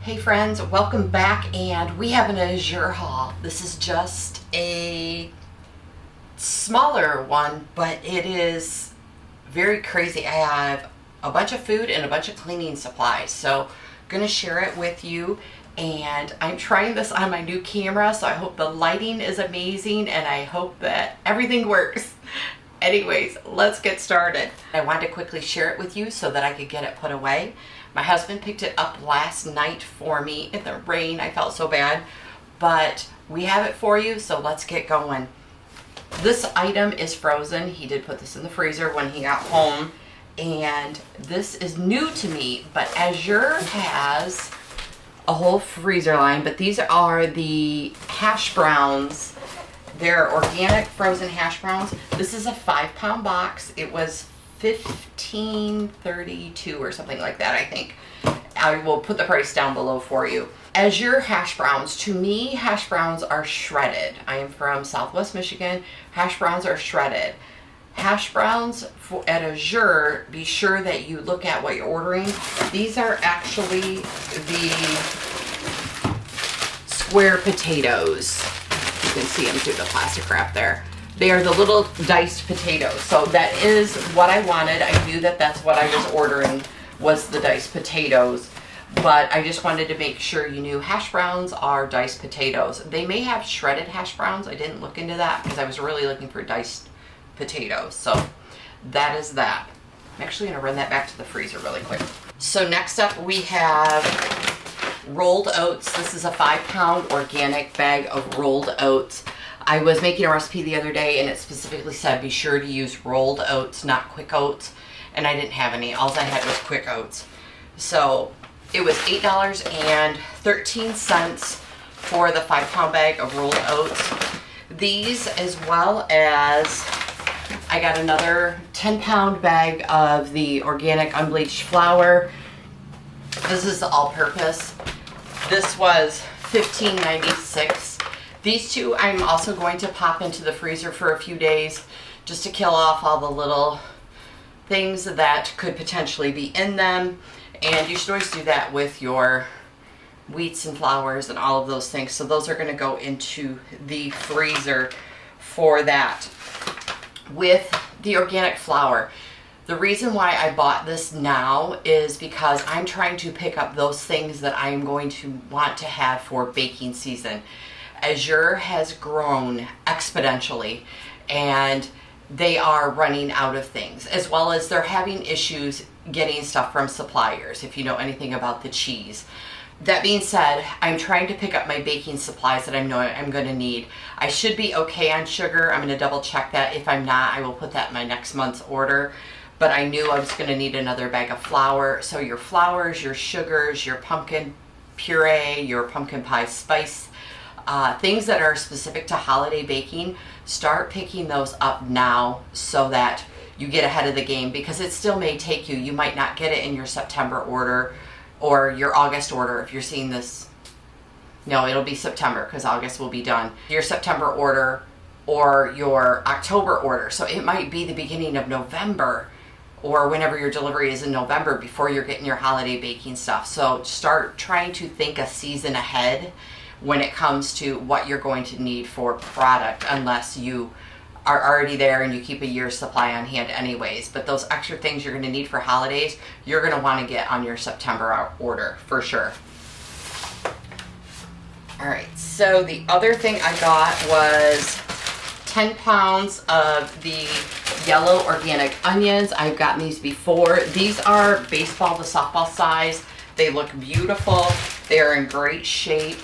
Hey friends, welcome back, and we have an Azure haul. This is just a smaller one, but it is very crazy. I have a bunch of food and a bunch of cleaning supplies, so I'm going to share it with you. And I'm trying this on my new camera, so I hope the lighting is amazing and I hope that everything works. Anyways, let's get started. I wanted to quickly share it with you so that I could get it put away. My husband picked it up last night for me in the rain. I felt so bad, but we have it for you, so let's get going. This item is frozen. He did put this in the freezer when he got home, and this is new to me, but Azure has a whole freezer line, but these are the hash browns. They're organic frozen hash browns. This is a 5-pound box. It was $15.32 or something like that, I think. I will put the price down below for you. Azure hash browns. To me, hash browns are shredded. I am from Southwest Michigan. Hash browns are shredded. Hash browns at Azure, be sure that you look at what you're ordering. These are actually the square potatoes. You can see them through the plastic wrap there. They are the little diced potatoes. So that is what I wanted. I knew that that's what I was ordering, was the diced potatoes. But I just wanted to make sure you knew hash browns are diced potatoes. They may have shredded hash browns. I didn't look into that because I was really looking for diced potatoes. So that is that. I'm actually going to run that back to the freezer really quick. So next up we have rolled oats. This is a 5-pound organic bag of rolled oats. I was making a recipe the other day and it specifically said be sure to use rolled oats, not quick oats, and I didn't have any. All I had was quick oats. So it was $8.13 for the 5-pound bag of rolled oats. These, as well as I got another 10-pound bag of the organic unbleached flour. This is the all-purpose. This was $15.96. These two I'm also going to pop into the freezer for a few days just to kill off all the little things that could potentially be in them. And you should always do that with your wheats and flours and all of those things. So those are going to go into the freezer for that. With the organic flour, the reason why I bought this now is because I'm trying to pick up those things that I'm going to want to have for baking season. Azure has grown exponentially and they are running out of things, as well as they're having issues getting stuff from suppliers, if you know anything about the cheese. That being said, I'm trying to pick up my baking supplies that I know I'm going to need. I should be okay on sugar. I'm going to double check that. If I'm not, I will put that in my next month's order. But I knew I was going to need another bag of flour. So your flours, your sugars, your pumpkin puree, your pumpkin pie spice, things that are specific to holiday baking, start picking those up now so that you get ahead of the game, because it still may take you. You might not get it in your September order or your August order if you're seeing this. No, it'll be September because August will be done. Your September order or your October order. So it might be the beginning of November or whenever your delivery is in November before you're getting your holiday baking stuff. So start trying to think a season ahead when it comes to what you're going to need for product, unless you are already there and you keep a year's supply on hand anyways. But those extra things you're going to need for holidays, you're going to want to get on your September order for sure. All right, so the other thing I got was 10 pounds of the yellow organic onions. I've gotten these before. These are baseball to softball size. They look beautiful. They're in great shape.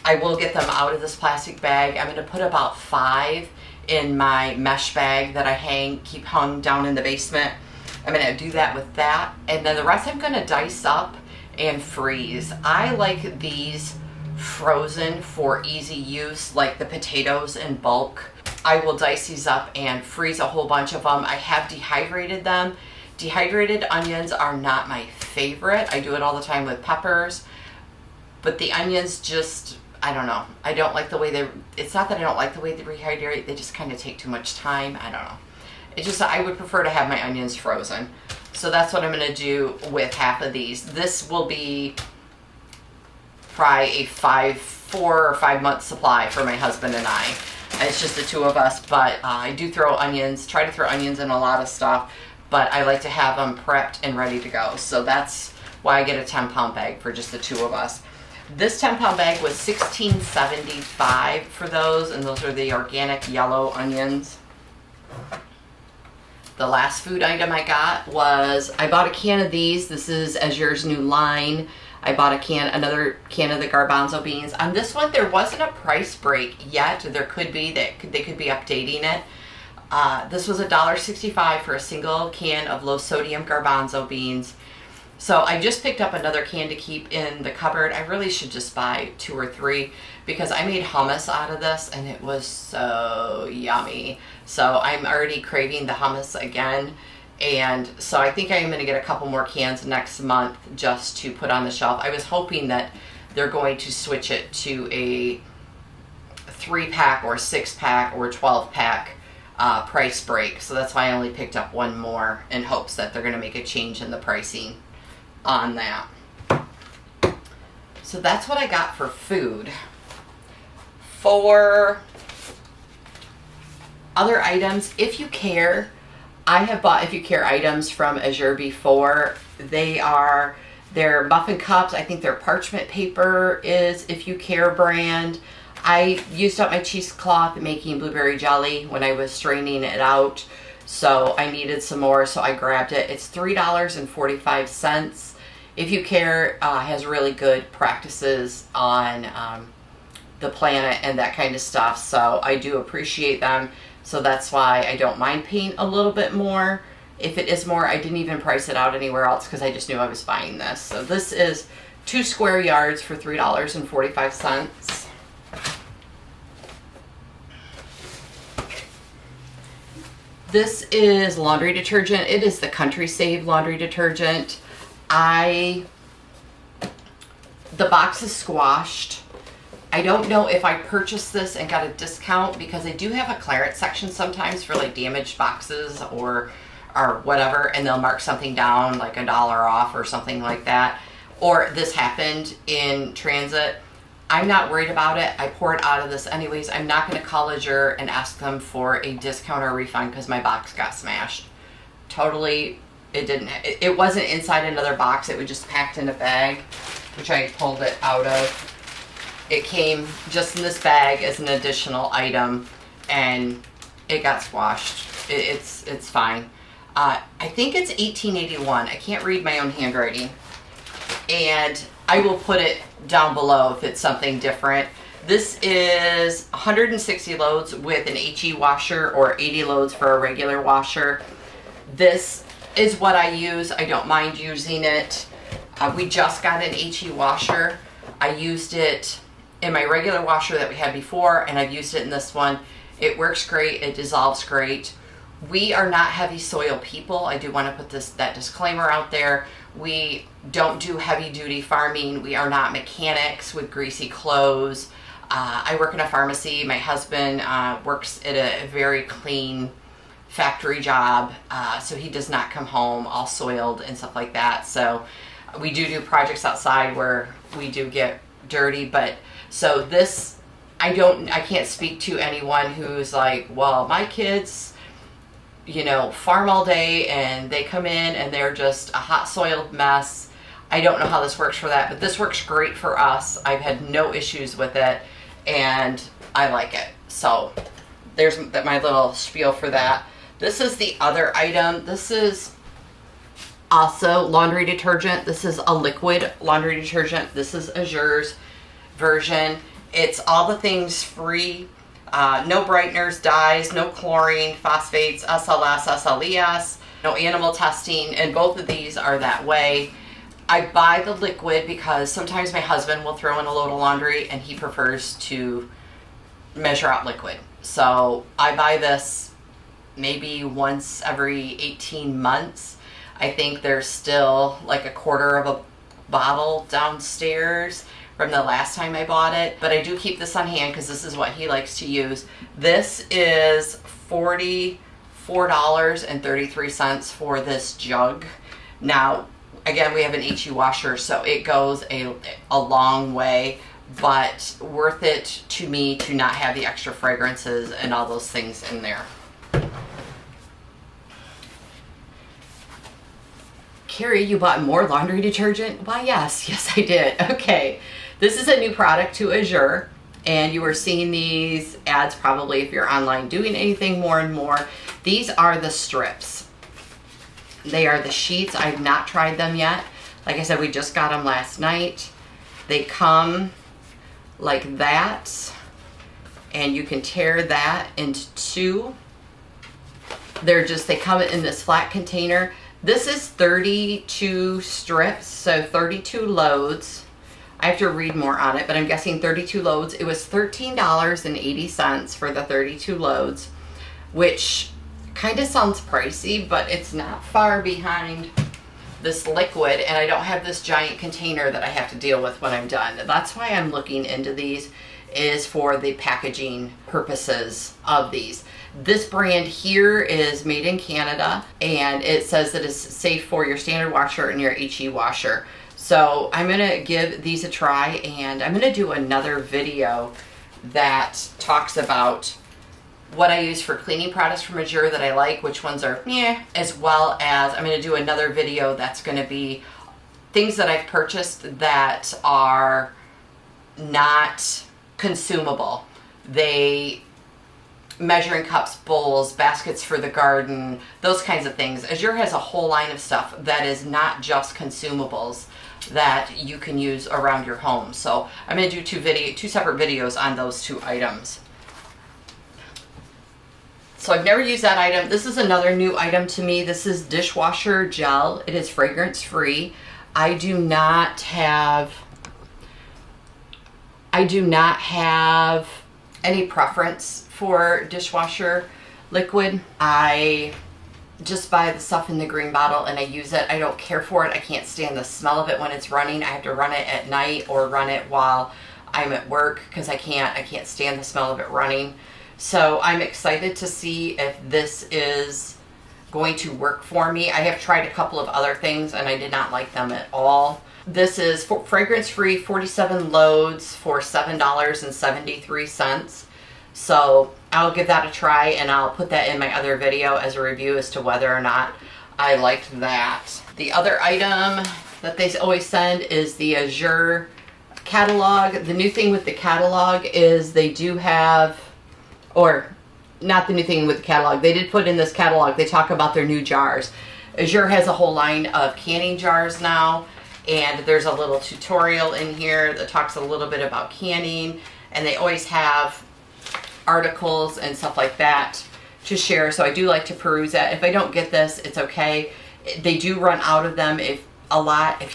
I will get them out of this plastic bag. I'm going to put about 5 in my mesh bag that I keep hung down in the basement. I'm going to do that with that. And then the rest I'm going to dice up and freeze. I like these frozen for easy use, like the potatoes in bulk. I will dice these up and freeze a whole bunch of them. I have dehydrated them. Dehydrated onions are not my favorite. I do it all the time with peppers. But the onions just, I don't know. I don't like the way it's not that I don't like the way they rehydrate. They just kind of take too much time. I don't know. It's just, I would prefer to have my onions frozen. So that's what I'm going to do with half of these. This will be probably a 4 or 5 month supply for my husband and I. It's just the two of us, but I do throw onions, try to throw onions in a lot of stuff, but I like to have them prepped and ready to go. So that's why I get a 10-pound bag for just the two of us. This 10-pound bag was $16.75 for those, and those are the organic yellow onions. The last food item I got was, I bought a can of these. This is Azure's new line. I bought another can of the garbanzo beans. On this one, there wasn't a price break yet. There could be, they could be updating it. This was $1.65 for a single can of low sodium garbanzo beans. So I just picked up another can to keep in the cupboard. I really should just buy 2 or 3 because I made hummus out of this and it was so yummy. So I'm already craving the hummus again. And so I think I'm going to get a couple more cans next month just to put on the shelf. I was hoping that they're going to switch it to a 3-pack or 6-pack or 12-pack price break. So that's why I only picked up one more in hopes that they're going to make a change in the pricing on that. So that's what I got for food. For other items, if you care, I have bought If You Care items from Azure before. Their muffin cups, I think their parchment paper is If You Care brand. I used up my cheesecloth making blueberry jelly when I was straining it out, so I needed some more, so I grabbed it. It's $3.45. If You Care has really good practices on the planet and that kind of stuff, so I do appreciate them. So that's why I don't mind paying a little bit more. If it is more, I didn't even price it out anywhere else because I just knew I was buying this. So this is 2 square yards for $3.45. This is laundry detergent. It is the Country Save laundry detergent. The box is squashed. I don't know if I purchased this and got a discount because they do have a clearance section sometimes for like damaged boxes or whatever, and they'll mark something down like $1 off or something like that. Or this happened in transit. I'm not worried about it. I pour it out of this anyways. I'm not going to call Azure and ask them for a discount or refund because my box got smashed. Totally, it wasn't inside another box. It was just packed in a bag, which I pulled it out of. It came just in this bag as an additional item and it got squashed. It's fine. I think it's $18.81. I can't read my own handwriting. And I will put it down below if it's something different. This is 160 loads with an HE washer or 80 loads for a regular washer. This is what I use. I don't mind using it. We just got an HE washer. I used it in my regular washer that we had before, and I've used it in this one. It works great. It dissolves great. We are not heavy soil people. I do want to put that disclaimer out there. We don't do heavy duty farming. We are not mechanics with greasy clothes. I work in a pharmacy. My husband works at a very clean factory job, so he does not come home all soiled and stuff like that. So we do projects outside where we do get dirty, but so this, I can't speak to anyone who's like, well, my kids, farm all day and they come in and they're just a hot soiled mess. I don't know how this works for that, but this works great for us. I've had no issues with it and I like it. So there's my little spiel for that. This is the other item. This is also laundry detergent. This is a liquid laundry detergent. This is Azure's version. It's all the things free. No brighteners, dyes, no chlorine, phosphates, SLS, SLES, no animal testing, and both of these are that way. I buy the liquid because sometimes my husband will throw in a load of laundry and he prefers to measure out liquid. So I buy this maybe once every 18 months. I think there's still like a quarter of a bottle downstairs from the last time I bought it, but I do keep this on hand because this is what he likes to use. This is $44.33 for this jug. Now, Again, we have an HE washer, so it goes a long way, but worth it to me to not have the extra fragrances and all those things in there. Kari, you bought more laundry detergent? Why, yes, I did. Okay, this is a new product to Azure, and you are seeing these ads probably if you're online doing anything more and more. These are the strips. They are the sheets. I've not tried them yet. Like I said, we just got them last night. They come like that, and you can tear that into two. They come in this flat container. This is 32 strips, so 32 loads. I have to read more on it, but I'm guessing 32 loads. It was $13.80 for the 32 loads, which kind of sounds pricey, but it's not far behind this liquid, and I don't have this giant container that I have to deal with when I'm done. That's why I'm looking into these, is for the packaging purposes of these. This brand here is made in Canada, and it says that it's safe for your standard washer and your HE washer. So I'm gonna give these a try, and I'm gonna do another video that talks about what I use for cleaning products from Azure that I like, which ones are as well as I'm gonna do another video that's gonna be things that I've purchased that are not consumable. Measuring cups, bowls, baskets for the garden, those kinds of things. Azure has a whole line of stuff that is not just consumables that you can use around your home. So I'm going to do two separate videos on those two items. So I've never used that item. This is another new item to me. This is Dishwasher Gel. It is fragrance free. I do not have any preference for dishwasher liquid. I just buy the stuff in the green bottle and I use it. I don't care for it. I can't stand the smell of it when it's running. I have to run it at night or run it while I'm at work because I can't stand the smell of it running. So I'm excited to see if this is going to work for me. I have tried a couple of other things and I did not like them at all. This is fragrance free, 47 loads for $7.73. So I'll give that a try, and I'll put that in my other video as a review as to whether or not I liked that. The other item that they always send is the Azure Catalog. The new thing with the catalog is they do have, or not the new thing with the catalog, they did put in this catalog, they talk about their new jars. Azure has a whole line of canning jars now, and there's a little tutorial in here that talks a little bit about canning, and they always have articles and stuff like that to share, so I do like to peruse that. If I don't get this, it's okay. They do run out of them if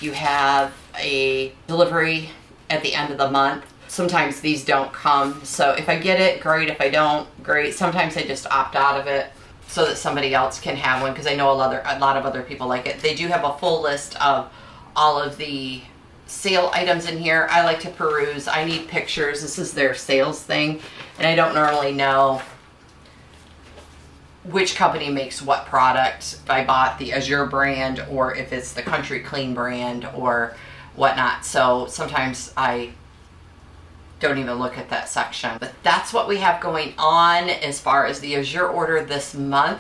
you have a delivery at the end of the month. Sometimes these don't come, so if I get it, great. If I don't, great. Sometimes I just opt out of it so that somebody else can have one, because I know a lot of other people like it. They do have a full list of all of the sale items in here. I like to peruse. I need pictures. This is their sales thing, and I don't normally know which company makes what product. If I bought the Azure brand or if it's the Country Clean brand or whatnot. So sometimes I don't even look at that section. But that's what we have going on as far as the Azure order this month.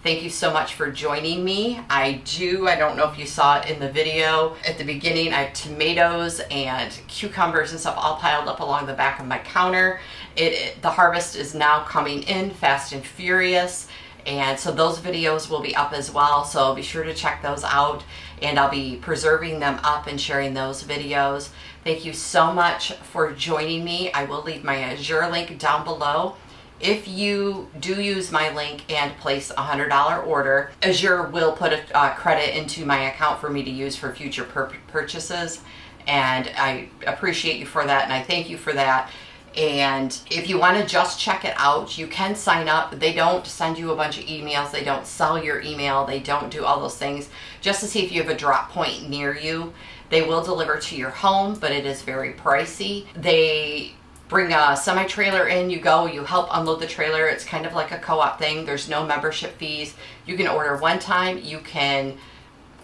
Thank you so much for joining me. I don't know if you saw it in the video at the beginning, I have tomatoes and cucumbers and stuff all piled up along the back of my counter. The harvest is now coming in fast and furious, and so those videos will be up as well, so be sure to check those out, and I'll be preserving them up and sharing those videos. Thank you so much for joining me. I will leave my Azure link down below. If you do use my link and place a $100 order, Azure will put a credit into my account for me to use for future purchases, and I appreciate you for that, and I thank you for that. And if you want to just check it out, you can sign up. They don't send you a bunch of emails. They don't sell your email. They don't do all those things. Just to see if you have a drop point near you. They will deliver to your home, but it is very pricey. They bring a semi-trailer in, you help unload the trailer. It's kind of like a co-op thing. There's no membership fees. You can order one time. You can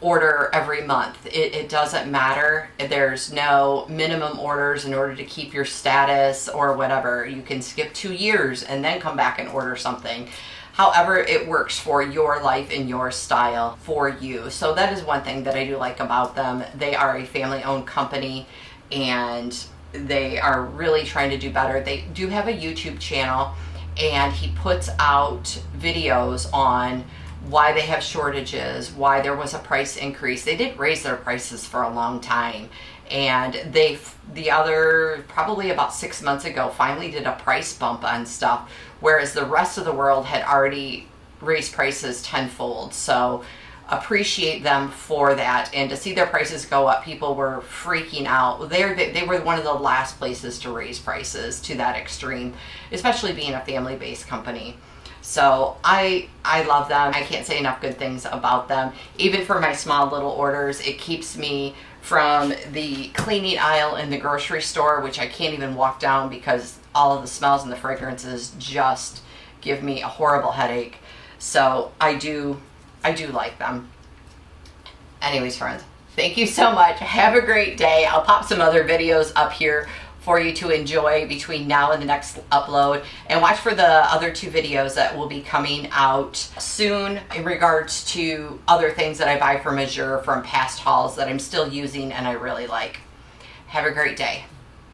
order every month. It doesn't matter. There's no minimum orders in order to keep your status or whatever. You can skip 2 years and then come back and order something. However it works for your life and your style for you. So that is one thing that I do like about them. They are a family-owned company and they are really trying to do better. They do have a YouTube channel and he puts out videos on why they have shortages, why there was a price increase. They did raise their prices for a long time. And probably about 6 months ago, finally did a price bump on stuff, whereas the rest of the world had already raised prices tenfold. So appreciate them for that. And to see their prices go up, people were freaking out. They were one of the last places to raise prices to that extreme, especially being a family-based company. So I love them. I can't say enough good things about them. Even for my small little orders, it keeps me from the cleaning aisle in the grocery store, which I can't even walk down because all of the smells and the fragrances just give me a horrible headache. So I do like them. Anyways, friends, thank you so much. Have a great day. I'll pop some other videos up here for you to enjoy between now and the next upload, and watch for the other 2 videos that will be coming out soon in regards to other things that I buy from Azure from past hauls that I'm still using and I really like. Have a great day.